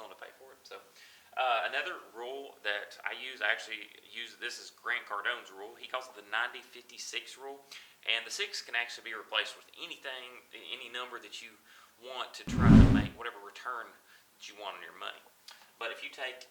willing to pay for it. So another rule that I actually use, this is Grant Cardone's rule. He calls it the 90-56 rule. And the 6 can actually be replaced with anything, any number that you want to try to make whatever return that you want on your money. But if you take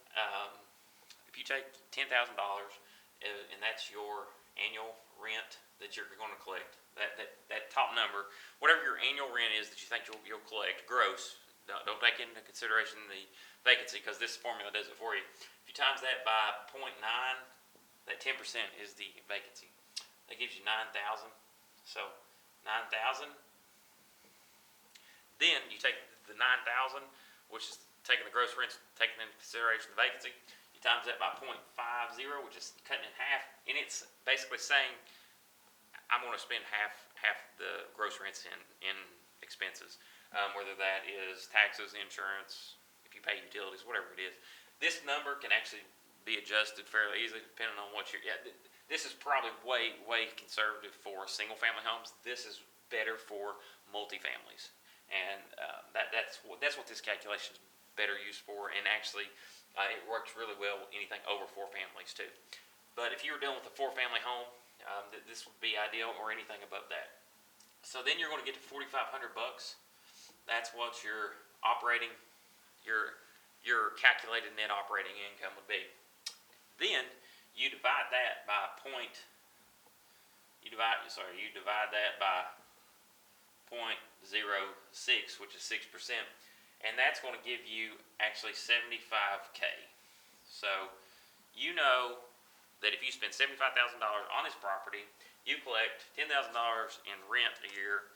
$10,000 and that's your annual rent that you're going to collect, that top number, whatever your annual rent is that you think you'll collect gross, don't take into consideration the vacancy, because this formula does it for you. If you times that by 0.9, that 10% is the vacancy. That gives you 9,000. So 9,000. Then you take the 9,000, which is taking the gross rents, taking into consideration the vacancy. You times that by 0.50, which is cutting in half, and it's basically saying I'm going to spend half the gross rents in expenses, whether that is taxes, insurance, if you pay utilities, whatever it is. This number can actually be adjusted fairly easily depending on what you're. Yeah, this is probably way conservative for single family homes. This is better for multifamilies. And that's what this calculation is better used for, and actually it works really well with anything over 4 families too. But if you were dealing with a 4-family home, this would be ideal, or anything above that. So then you're going to get to $4,500. That's what your operating, your calculated net operating income would be. Then you divide that by you divide that by 0.06, which is 6%, and that's going to give you actually $75K. So you know that if you spend $75,000 on this property, you collect $10,000 in rent a year,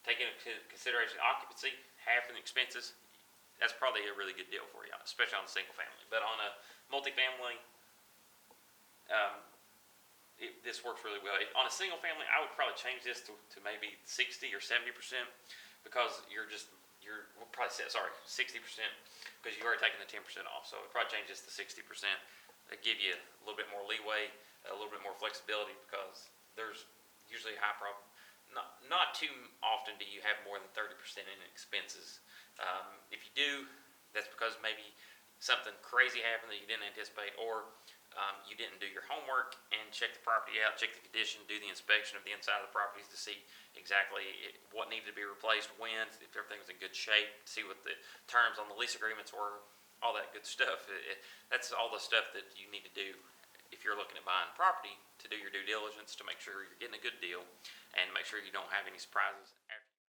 taking into consideration occupancy, half in expenses. That's probably a really good deal for you, especially on a single family. But on a multifamily, this works really well. On a single family, I would probably change this to maybe 60 or 70%, because you're probably 60%, because you've already taken the 10% off. So I'd probably change this to 60%. It'd give you a little bit more leeway, a little bit more flexibility, because there's usually a high problem. Not too often do you have more than 30% in expenses. If you do, that's because maybe something crazy happened that you didn't anticipate, or you didn't do your homework and check the property out, check the condition, do the inspection of the inside of the properties to see exactly what needed to be replaced, when, if everything was in good shape, see what the terms on the lease agreements were, all that good stuff. That's all the stuff that you need to do if you're looking at buying property, to do your due diligence, to make sure you're getting a good deal, and make sure you don't have any surprises.